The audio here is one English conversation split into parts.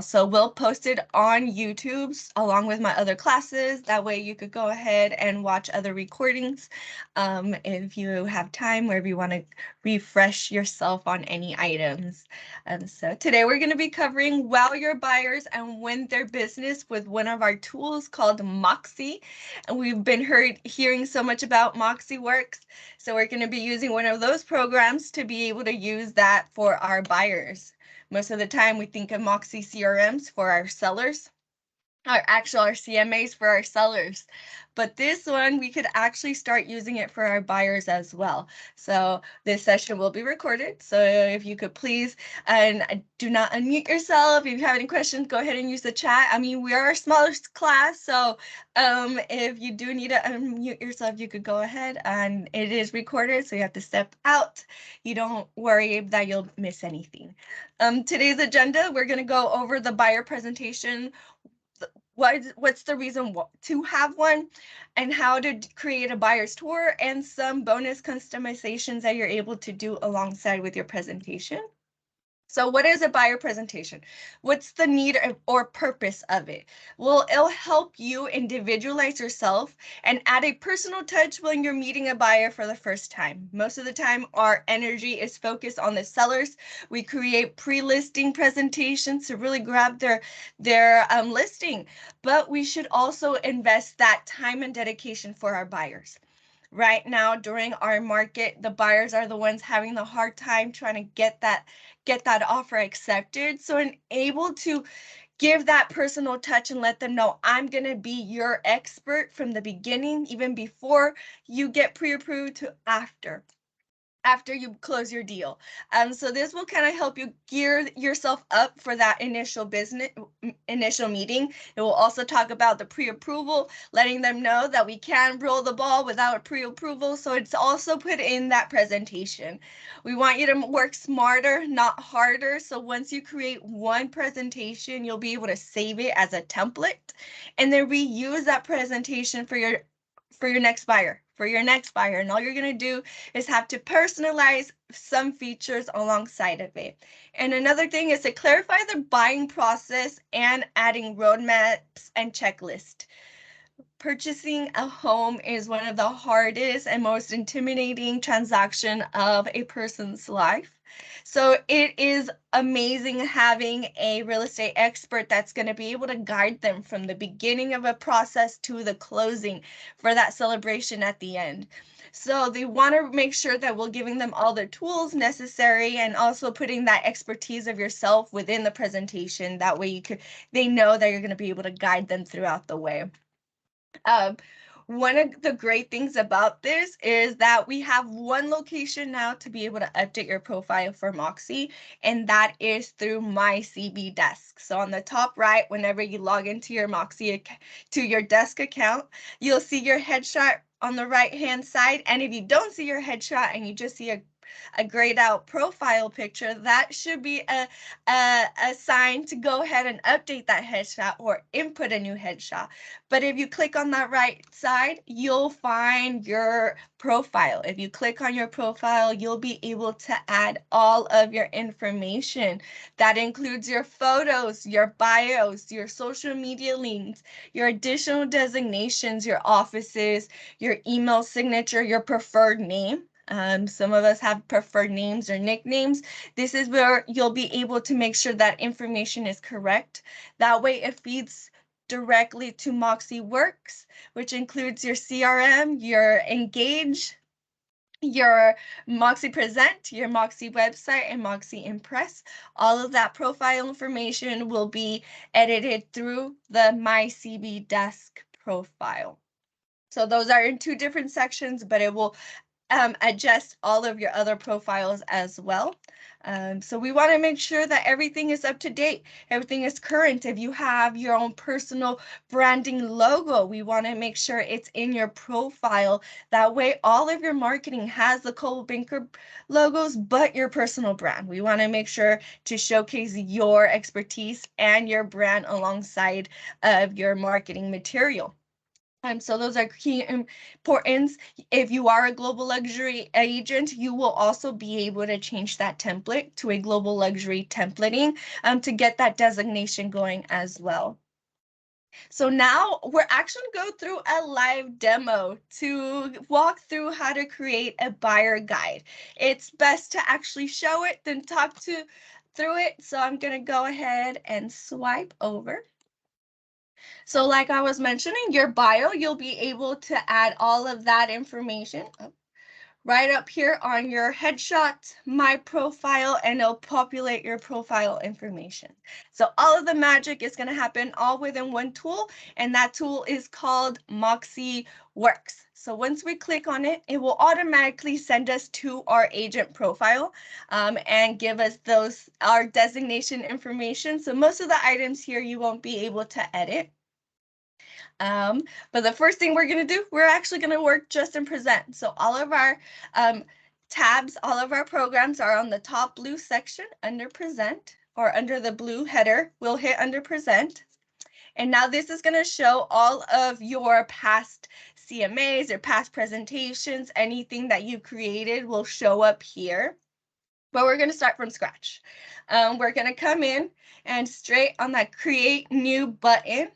So we'll post it on YouTube along with my other classes. That way you could go ahead and watch other recordings if you have time or if you want to refresh yourself on any items. So today we're going to be covering wow your buyers and win their business with one of our tools called Moxi. And we've been hearing so much about Moxi Works. So we're going to be using one of those programs to be able to use that for our buyers. Most of the time we think of Moxi CRMs for our sellers, our CMAs for our sellers. But this one, we could actually start using it for our buyers as well. So this session will be recorded. So if you could please, and do not unmute yourself. If you have any questions, go ahead and use the chat. I mean, we are our smallest class. So if you do need to unmute yourself, you could go ahead, and it is recorded. So you have to step out. You don't worry that you'll miss anything. Today's agenda, we're going to go over the buyer presentation, what's the reason to have one, and how to create a buyer's tour, and some bonus customizations that you're able to do alongside with your presentation. So what is a buyer presentation? What's the need or purpose of it? Well, it'll help you individualize yourself and add a personal touch when you're meeting a buyer for the first time. Most of the time, our energy is focused on the sellers. We create pre-listing presentations to really grab their listing, but we should also invest that time and dedication for our buyers. Right now, during our market, the buyers are the ones having the hard time trying to get that offer accepted. So I'm able to give that personal touch and let them know I'm going to be your expert from the beginning, even before you get pre-approved, to after you close your deal. So this will kind of help you gear yourself up for that initial meeting. It will also talk about the pre-approval, letting them know that we can roll the ball without pre-approval. So it's also put in that presentation. We want you to work smarter, not harder. So once you create one presentation, you'll be able to save it as a template and then reuse that presentation for your next buyer. And all you're going to do is have to personalize some features alongside of it. And another thing is to clarify the buying process and adding roadmaps and checklists. Purchasing a home is one of the hardest and most intimidating transaction of a person's life. So it is amazing having a real estate expert that's going to be able to guide them from the beginning of a process to the closing for that celebration at the end. So they want to make sure that we're giving them all the tools necessary and also putting that expertise of yourself within the presentation. That way they know that you're going to be able to guide them throughout the way. One of the great things about this is that we have one location now to be able to update your profile for Moxi, and that is through My CB Desk. So on the top right, whenever you log into your Moxi to your desk account, you'll see your headshot on the right-hand side. And if you don't see your headshot and you just see a grayed out profile picture, that should be a sign to go ahead and update that headshot or input a new headshot. But if you click on that right side, you'll find your profile. If you click on your profile, you'll be able to add all of your information. That includes your photos, your bios, your social media links, your additional designations, your offices, your email signature, your preferred name. Some of us have preferred names or nicknames. This is where you'll be able to make sure that information is correct. That way it feeds directly to Moxi Works, which includes your CRM, your Engage, your Moxi Present, your Moxi website, and Moxi Impress. All of that profile information will be edited through the My CB Desk profile. So those are in two different sections, but it will adjust all of your other profiles as well. So we want to make sure that everything is up to date, everything is current. If you have your own personal branding logo, we want to make sure it's in your profile. That way, all of your marketing has the Coldwell Banker logos, but your personal brand. We want to make sure to showcase your expertise and your brand alongside of your marketing material. So those are key importance. If you are a global luxury agent, you will also be able to change that template to a global luxury templating to get that designation going as well. So now we're actually going to go through a live demo to walk through how to create a buyer guide. It's best to actually show it than talk through it. So I'm going to go ahead and swipe over. So like I was mentioning, your bio, you'll be able to add all of that information right up here on your headshot, my profile, and it'll populate your profile information. So all of the magic is going to happen all within one tool, and that tool is called Moxi Works. So once we click on it, it will automatically send us to our agent profile and give us our designation information. So most of the items here you won't be able to edit. But the first thing we're going to do, we're actually going to work just in present. So all of our tabs, all of our programs are on the top blue section under present, or under the blue header. We'll hit under present. And now this is going to show all of your past CMAs or past presentations. Anything that you created will show up here. But we're going to start from scratch. We're going to come in and straight on that create new button.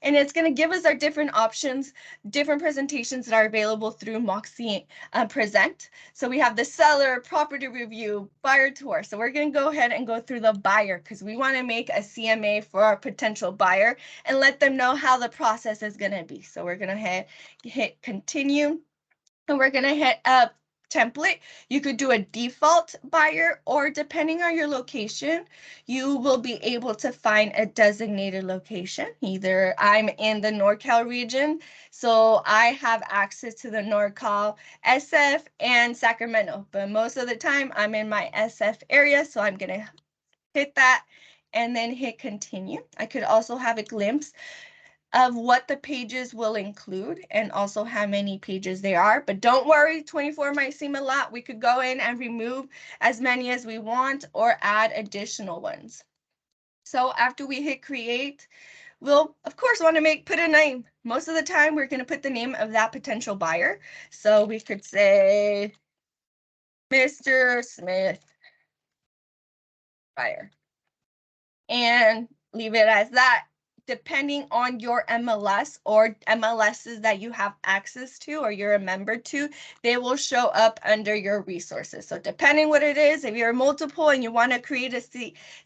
And it's going to give us our different options, different presentations that are available through Moxi Present. So we have the seller, property review, buyer tour. So we're going to go ahead and go through the buyer because we want to make a CMA for our potential buyer and let them know how the process is going to be. So we're going to hit continue, and we're going to hit up template. You could do a default buyer, or depending on your location, you will be able to find a designated location. Either I'm in the NorCal region, so I have access to the NorCal, SF, and Sacramento, but most of the time I'm in my SF area, so I'm gonna hit that and then hit continue. I could also have a glimpse of what the pages will include and also how many pages they are. But don't worry, 24 might seem a lot. We could go in and remove as many as we want or add additional ones. So after we hit create, we'll of course want to put a name. Most of the time we're going to put the name of that potential buyer. So we could say Mr. Smith buyer and leave it as that. Depending on your MLS or MLSs that you have access to or you're a member to, they will show up under your resources. So depending what it is, if you're multiple and you want to create a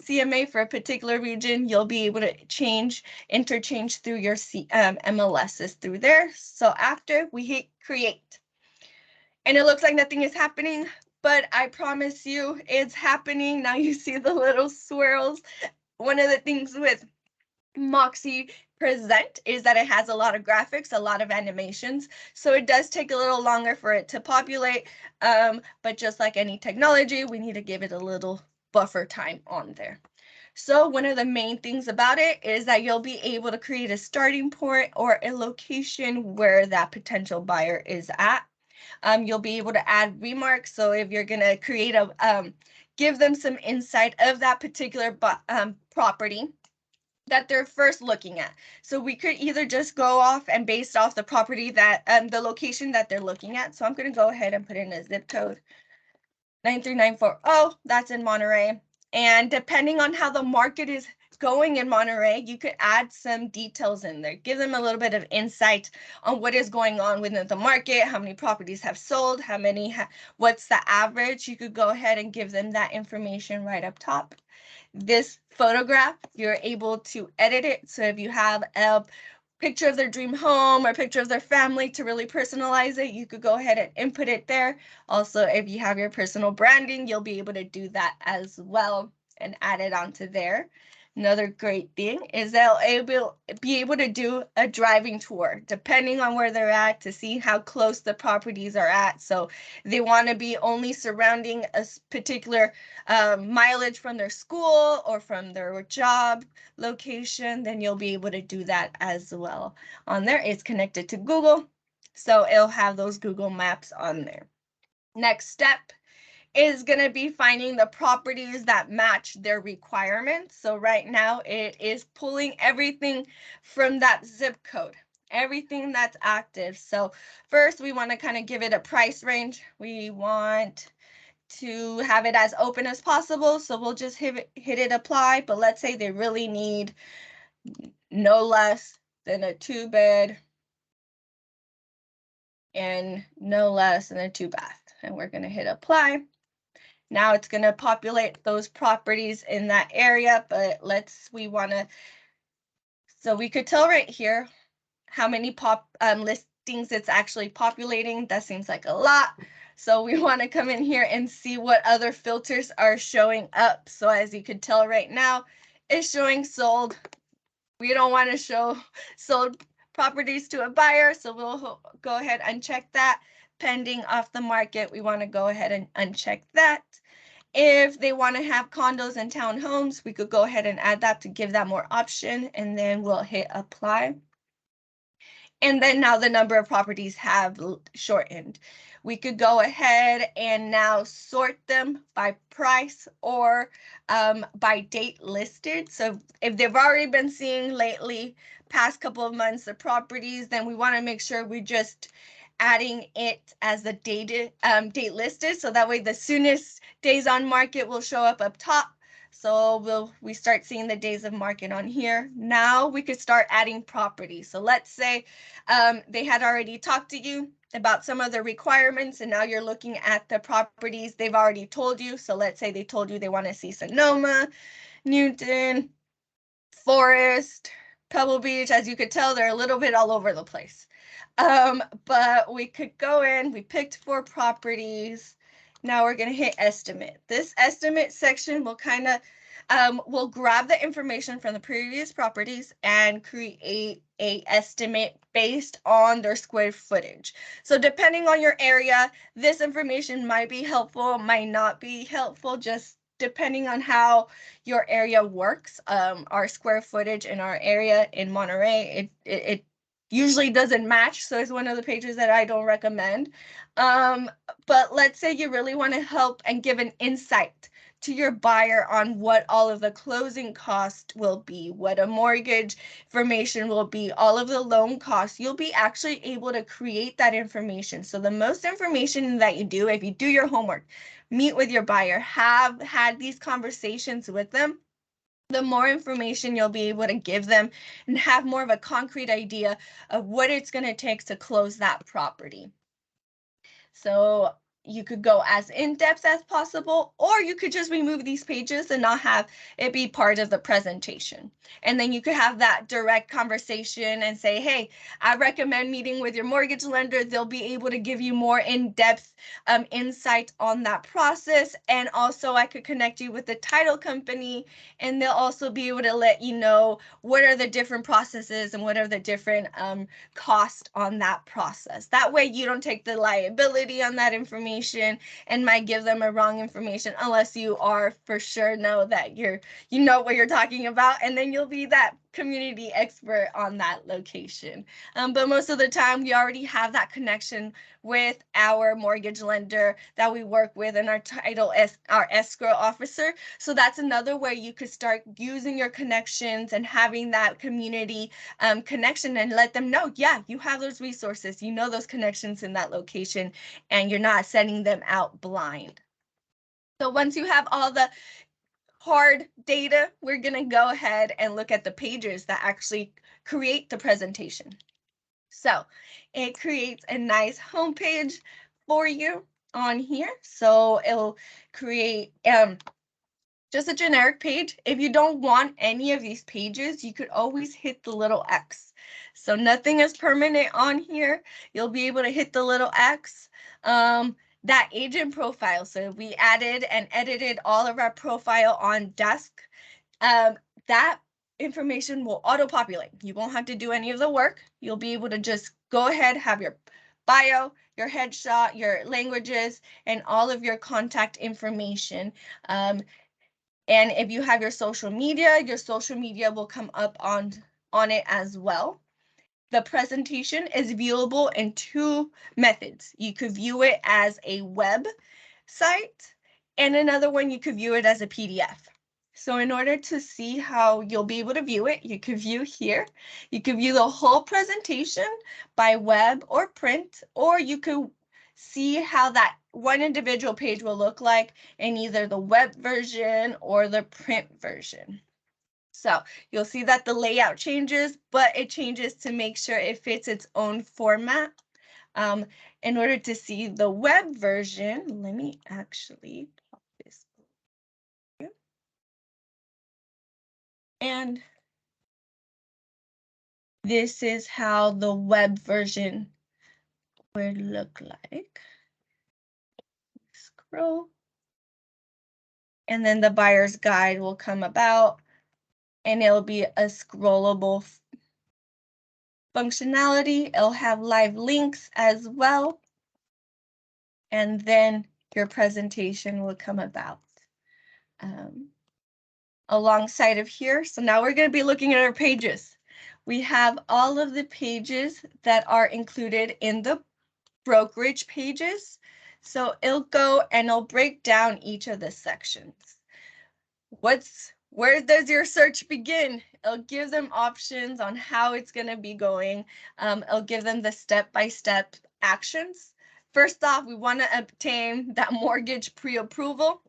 CMA for a particular region, you'll be able to interchange through your MLSs through there. So after we hit create, and it looks like nothing is happening, but I promise you it's happening. Now you see the little swirls. One of the things with Moxi Present is that it has a lot of graphics, a lot of animations, so it does take a little longer for it to populate, but just like any technology, we need to give it a little buffer time on there. So one of the main things about it is that you'll be able to create a starting point or a location where that potential buyer is at. You'll be able to add remarks, so if you're going to create give them some insight of that particular property that they're first looking at. So we could either just go off and based off the property that the location that they're looking at. So I'm going to go ahead and put in a zip code 93940. That's in Monterey. And depending on how the market is going in Monterey, you could add some details in there. Give them a little bit of insight on what is going on within the market, how many properties have sold, what's the average. You could go ahead and give them that information right up top. This photograph, you're able to edit it. So if you have a picture of their dream home or picture of their family to really personalize it, you could go ahead and input it there. Also, if you have your personal branding, you'll be able to do that as well and add it onto there. Another great thing is they'll be able to do a driving tour depending on where they're at to see how close the properties are at. So they want to be only surrounding a particular mileage from their school or from their job location, then you'll be able to do that as well. On there, it's connected to Google, so it'll have those Google Maps on there. Next step is going to be finding the properties that match their requirements. So right now it is pulling everything from that zip code. everything that's active. So first we want to kind of give it a price range. We want to have it as open as possible. So we'll just hit it apply, but let's say they really need no less than a 2-bed and no less than a 2-bath. And we're going to hit apply. Now it's going to populate those properties in that area, but so we could tell right here how many listings it's actually populating. That seems like a lot. So we want to come in here and see what other filters are showing up. So as you could tell right now, it's showing sold. We don't want to show sold properties to a buyer, so we'll go ahead and check that. Pending off the market, we want to go ahead and uncheck that. If they want to have condos and townhomes, we could go ahead and add that to give that more option, and then we'll hit apply. And then now the number of properties have shortened. We could go ahead and now sort them by price or by date listed. So if they've already been seeing lately, past couple of months, the properties, then we want to make sure we just adding it as the date listed. So that way the soonest days on market will show up top. So we start seeing the days of market on here. Now we could start adding properties. So let's say they had already talked to you about some of the requirements, and now you're looking at the properties they've already told you. So let's say they told you they want to see Sonoma, Newton, Forest, Pebble Beach. As you could tell, they're a little bit all over the place. But we could go in, we picked 4 properties. Now we're going to hit estimate. This estimate section will kind of we'll grab the information from the previous properties and create a estimate based on their square footage. So depending on your area, this information might be helpful, might not be helpful, just depending on how your area works. Our square footage in our area in Monterey, it usually doesn't match, so it's one of the pages that I don't recommend. But let's say you really want to help and give an insight to your buyer on what all of the closing cost will be, what a mortgage information will be, all of the loan costs. You'll be actually able to create that information. So the most information that you do, if you do your homework, meet with your buyer, have had these conversations with them, the more information you'll be able to give them and have more of a concrete idea of what it's going to take to close that property. So you could go as in-depth as possible, or you could just remove these pages and not have it be part of the presentation. And then you could have that direct conversation and say, hey, I recommend meeting with your mortgage lender. They'll be able to give you more in-depth insight on that process. And also I could connect you with the title company, and they'll also be able to let you know what are the different processes and what are the different cost on that process. That way you don't take the liability on that information and might give them a wrong information, unless you are for sure know that you know what you're talking about, and then you'll be that community expert on that location. But most of the time we already have that connection with our mortgage lender that we work with and our our escrow officer. So that's another way you could start using your connections and having that community connection and let them know, yeah, you have those resources, you know those connections in that location, and you're not sending them out blind. So once you have all the hard data, we're going to go ahead and look at the pages that actually create the presentation. So it creates a nice homepage for you on here. So it'll create just a generic page. If you don't want any of these pages, you could always hit the little X. So nothing is permanent on here. You'll be able to hit the little X. That agent profile. So we added and edited all of our profile on desk. That information will auto-populate. You won't have to do any of the work. You'll be able to just go ahead, have your bio, your headshot, your languages, and all of your contact information. And if you have your social media will come up on it as well. The presentation is viewable in 2 methods. You could view it as a web site, and another one you could view it as a PDF. So in order to see how you'll be able to view it, you can view here. You can view the whole presentation by web or print, or you could see how that one individual page will look like in either the web version or the print version. So you'll see that the layout changes, but it changes to make sure it fits its own format. In order to see the web version, let me actually pop this over. And this is how the web version would look like. Scroll. And then the buyer's guide will come about, and it'll be a scrollable functionality. It'll have live links as well. And then your presentation will come about alongside of here. So now we're going to be looking at our pages. We have all of the pages that are included in the brokerage pages. So it'll go and it'll break down each of the sections. Where does your search begin? It'll give them options on how it's going to be going. It'll give them the step-by-step actions. First off, we want to obtain that mortgage pre-approval.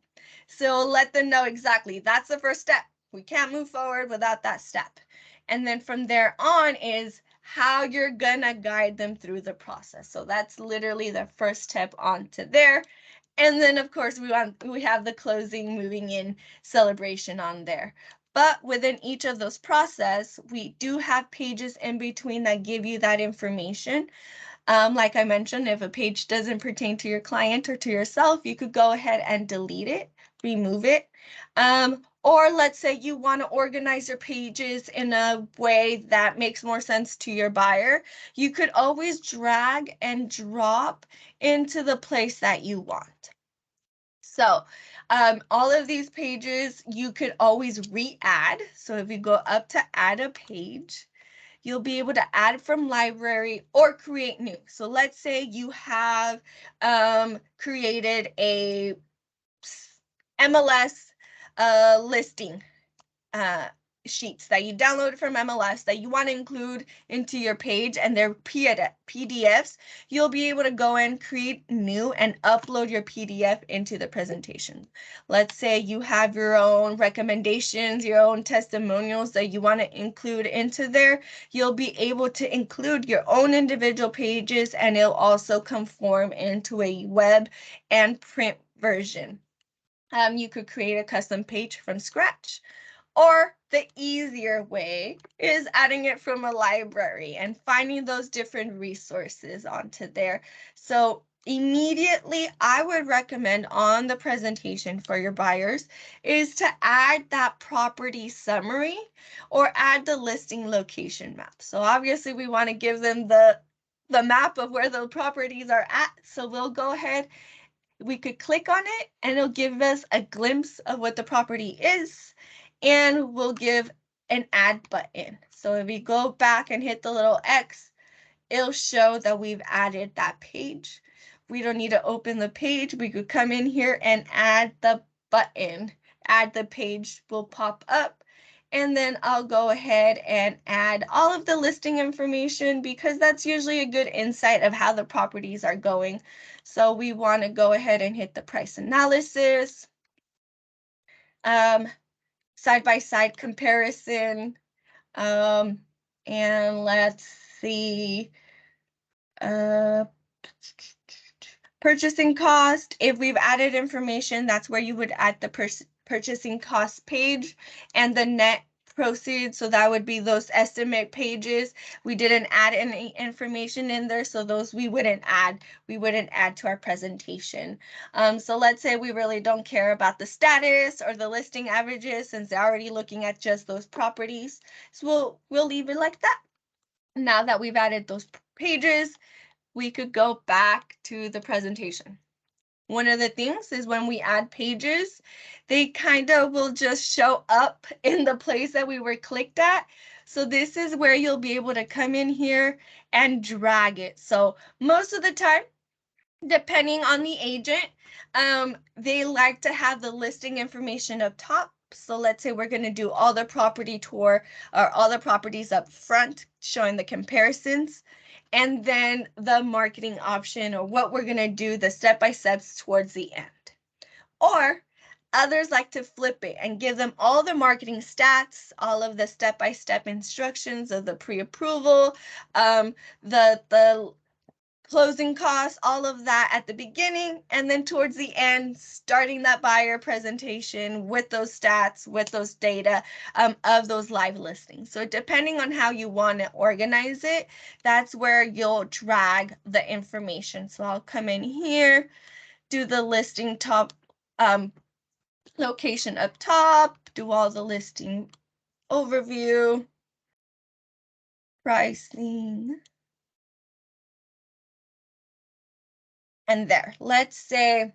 So let them know exactly that's the first step. We can't move forward without that step. And then from there on is how you're gonna guide them through the process. So that's literally the first step onto there. And then of course we have the closing, moving in celebration on there. But within each of those process, we do have pages in between that give you that information. Like I mentioned, if a page doesn't pertain to your client or to yourself, you could go ahead and delete it, remove it. Or let's say you want to organize your pages in a way that makes more sense to your buyer. You could always drag and drop into the place that you want. So all of these pages you could always re-add. So if you go up to add a page, you'll be able to add from library or create new. So let's say you have created a MLS listing sheets that you downloaded from MLS that you want to include into your page, and they're PDFs. You'll be able to go and create new and upload your PDF into the presentation. Let's say you have your own recommendations, your own testimonials that you want to include into there. You'll be able to include your own individual pages, and it'll also conform into a web and print version. You could create a custom page from scratch. Or the easier way is adding it from a library and finding those different resources onto there. So immediately, I would recommend on the presentation for your buyers is to add that property summary or add the listing location map. So obviously we want to give them the map of where the properties are at. So we'll go ahead, we could click on it and it'll give us a glimpse of what the property is. And we'll give an add button. So if we go back and hit the little X, it'll show that we've added that page. We don't need to open the page. We could come in here and add the button. Add the page will pop up. And then I'll go ahead and add all of the listing information because that's usually a good insight of how the properties are going. So we want to go ahead and hit the price analysis. Side-by-side comparison, and let's see, purchasing cost. If we've added information, that's where you would add the purchasing cost page and the net proceeds. So that would be those estimate pages. We didn't add any information in there, so those we wouldn't add to our presentation. So let's say we really don't care about the status or the listing averages since they're already looking at just those properties. So we'll leave it like that. Now that we've added those pages, we could go back to the presentation. One of the things is when we add pages, they kind of will just show up in the place that we were clicked at. So this is where you'll be able to come in here and drag it. So most of the time, depending on the agent, they like to have the listing information up top So let's say we're going to do all the property tour or all the properties up front, showing the comparisons, and then the marketing option or what we're going to do, the step-by-steps towards the end. Or others like to flip it and give them all the marketing stats, all of the step-by-step instructions of the pre-approval, the closing costs, all of that at the beginning, and then towards the end, starting that buyer presentation with those stats, with those data of those live listings. So depending on how you want to organize it, that's where you'll drag the information. So I'll come in here, do the listing top location up top, do all the listing overview, pricing, and there. Let's say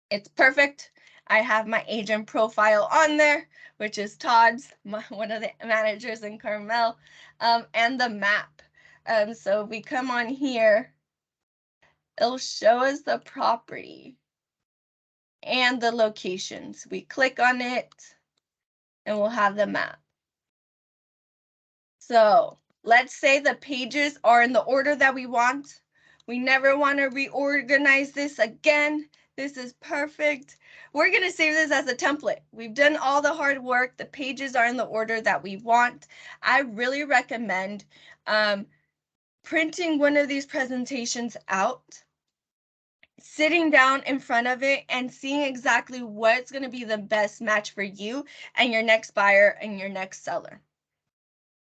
it's perfect. I have my agent profile on there, which is Todd's, one of the managers in Carmel, and the map. So we come on here, it'll show us the property and the locations. We click on it and we'll have the map. So let's say the pages are in the order that we want. We never want to reorganize this again. This is perfect. We're going to save this as a template. We've done all the hard work. The pages are in the order that we want. I really recommend printing one of these presentations out, sitting down in front of it and seeing exactly what's going to be the best match for you and your next buyer and your next seller.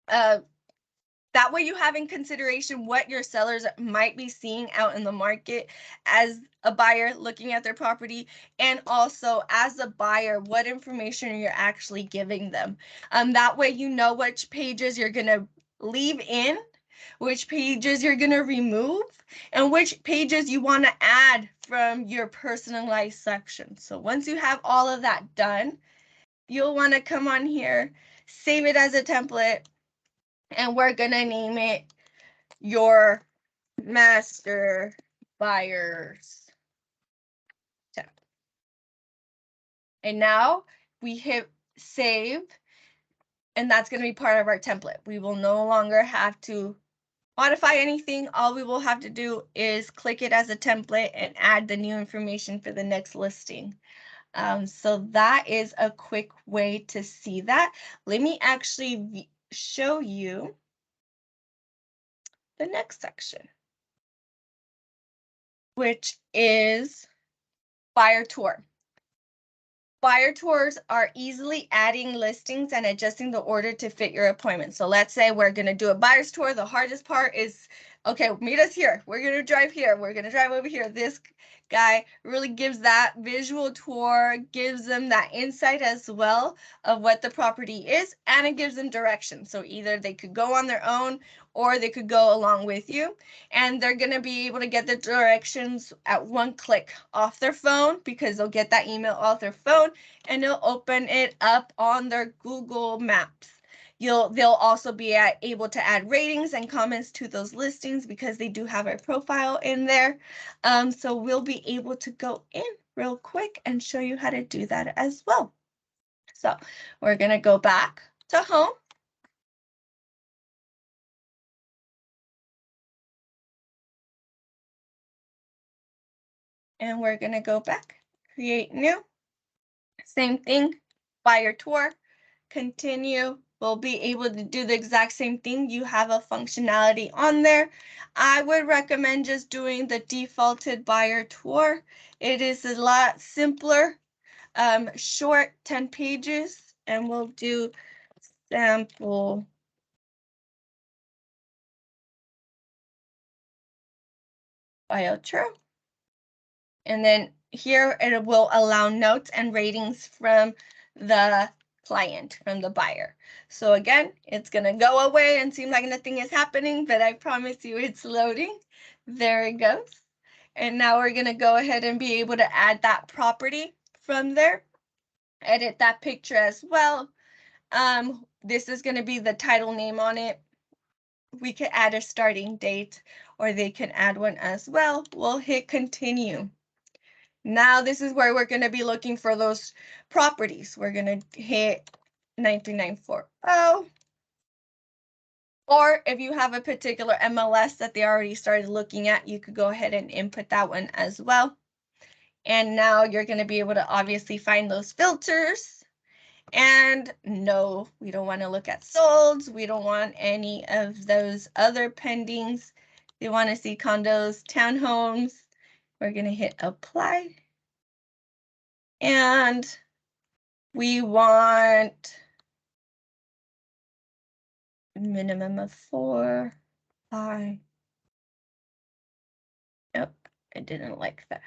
That way you have in consideration what your sellers might be seeing out in the market as a buyer looking at their property, and also as a buyer, what information you're actually giving them. That way you know which pages you're going to leave in, which pages you're going to remove, and which pages you want to add from your personalized section. So once you have all of that done, you'll want to come on here, save it as a template, and we're gonna name it your master buyers tab. And now we hit save, and that's gonna be part of our template. We will no longer have to modify anything. All we will have to do is click it as a template and add the new information for the next listing. So that is a quick way to see that. Let me actually show you the next section, which is buyer tour. Buyer tours are easily adding listings and adjusting the order to fit your appointment. So let's say we're going to do a buyer's tour. The hardest part is, okay, meet us here. We're going to drive here. We're going to drive over here. This guy really gives that visual tour, gives them that insight as well of what the property is, and it gives them direction. So either they could go on their own or they could go along with you, and they're going to be able to get the directions at one click off their phone, because they'll get that email off their phone and they'll open it up on their Google Maps. They'll also be able to add ratings and comments to those listings because they do have a profile in there. So we'll be able to go in real quick and show you how to do that as well. So we're going to go back to home. And we're going to go back, create new, same thing, buyer tour, continue. We'll be able to do the exact same thing. You have a functionality on there. I would recommend just doing the defaulted buyer tour. It is a lot simpler, short, 10 pages, and we'll do sample buyer tour. And then here it will allow notes and ratings from the client, from the buyer. So again, it's going to go away and seem like nothing is happening, but I promise you it's loading. There it goes. And now we're going to go ahead and be able to add that property from there, edit that picture as well. This is going to be the title name on it. We could add a starting date, or they can add one as well. We'll hit continue. Now this is where we're going to be looking for those properties. We're going to hit 93940. Or if you have a particular MLS that they already started looking at, you could go ahead and input that one as well. And now you're going to be able to obviously find those filters. And no, we don't want to look at solds. We don't want any of those other pendings. We want to see condos, townhomes. We're going to hit apply. And we want minimum of 4, 5. Nope, I didn't like that.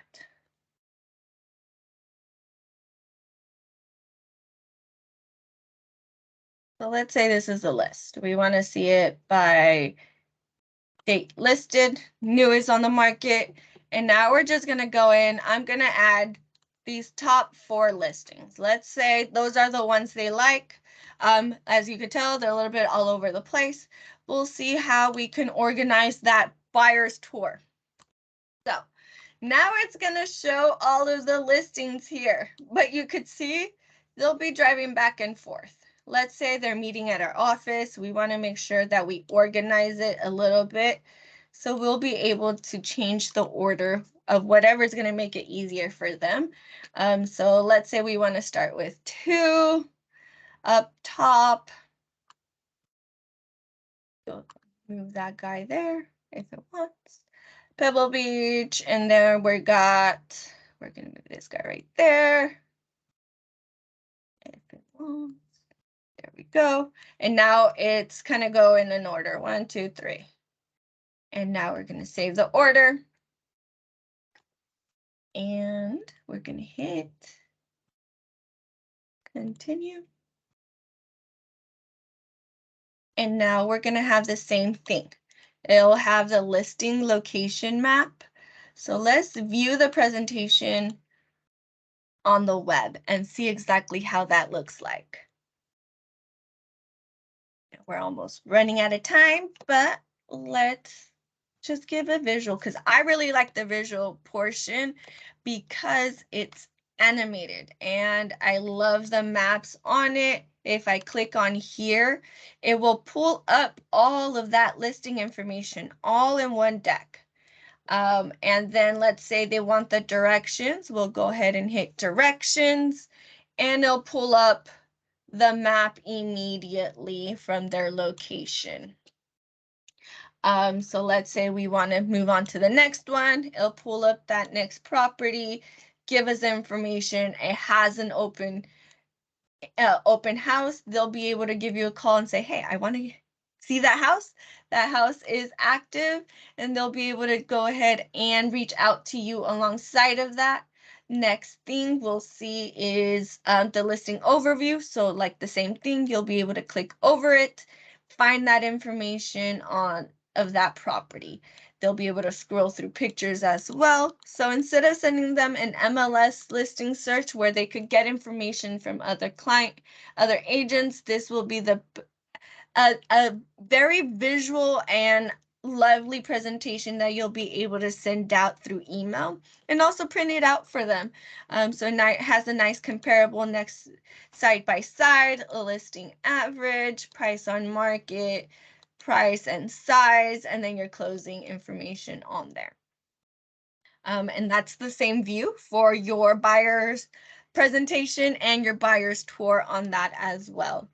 So let's say this is a list. We want to see it by date listed, new is on the market. And now we're just going to go in. I'm going to add these top 4 listings. Let's say those are the ones they like. As you can tell, they're a little bit all over the place. We'll see how we can organize that buyer's tour. So now it's going to show all of the listings here, but you could see they'll be driving back and forth. Let's say they're meeting at our office. We want to make sure that we organize it a little bit. So we'll be able to change the order of whatever is going to make it easier for them. So let's say we want to start with 2 up top. Move that guy there if it wants. Pebble Beach, and then we're going to move this guy right there. If it wants. There we go. And now it's kind of go in an order. 1, 2, 3. And now we're going to save the order. And we're going to hit continue. And now we're going to have the same thing. It'll have the listing location map. So let's view the presentation on the web and see exactly how that looks like. We're almost running out of time, but let's just give a visual because I really like the visual portion because it's animated and I love the maps on it. If I click on here, it will pull up all of that listing information all in one deck. And then let's say they want the directions. We'll go ahead and hit directions and it'll pull up the map immediately from their location. So let's say we want to move on to the next one. It'll pull up that next property, give us information. It has an open house. They'll be able to give you a call and say, hey, I want to see that house. That house is active, and they'll be able to go ahead and reach out to you alongside of that. Next thing we'll see is the listing overview. So like the same thing, you'll be able to click over it, find that information of that property. They'll be able to scroll through pictures as well. So instead of sending them an MLS listing search where they could get information from other agents, this will be a very visual and lovely presentation that you'll be able to send out through email and also print it out for them. So now it has a nice comparable next side by side, a listing average, price on market, price and size, and then your closing information on there. And that's the same view for your buyer's presentation and your buyer's tour on that as well.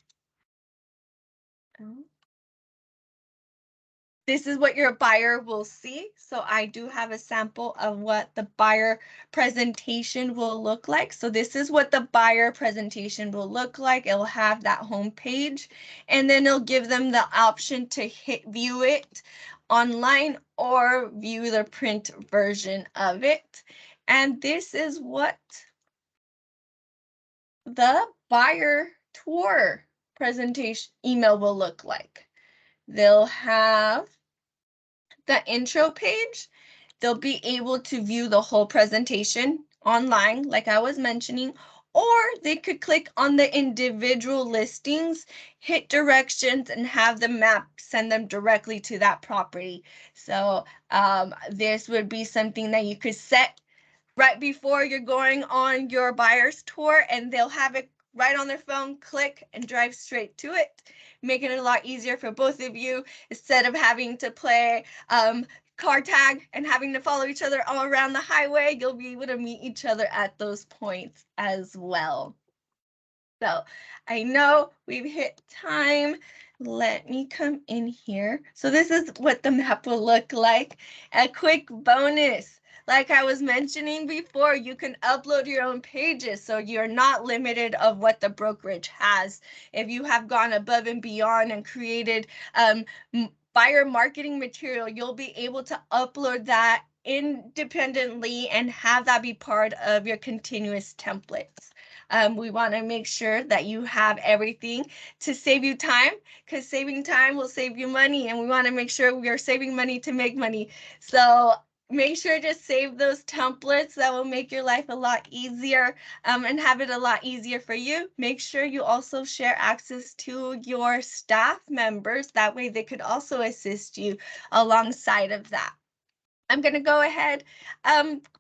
This is what your buyer will see. So I do have a sample of what the buyer presentation will look like. So this is what the buyer presentation will look like. It'll have that home page, and then it'll give them the option to view it online or view the print version of it. And this is what the buyer tour presentation email will look like. They'll have the intro page. They'll be able to view the whole presentation online, like I was mentioning, or they could click on the individual listings, hit directions, and have the map send them directly to that property. So this would be something that you could set right before you're going on your buyer's tour, and they'll have it right on their phone, click and drive straight to it, making it a lot easier for both of you instead of having to play car tag and having to follow each other all around the highway. You'll be able to meet each other at those points as well. So I know we've hit time. Let me come in here. So this is what the map will look like. A quick bonus. Like I was mentioning before, you can upload your own pages, so you're not limited of what the brokerage has. If you have gone above and beyond and created buyer marketing material, you'll be able to upload that independently and have that be part of your continuous templates. We want to make sure that you have everything to save you time, because saving time will save you money, and we want to make sure we are saving money to make money. So make sure to save those templates. That will make your life a lot easier and have it a lot easier for you. Make sure you also share access to your staff members. That way they could also assist you alongside of that. I'm going to go ahead,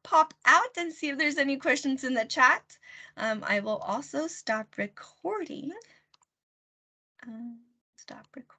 pop out and see if there's any questions in the chat. I will also stop recording. Stop recording.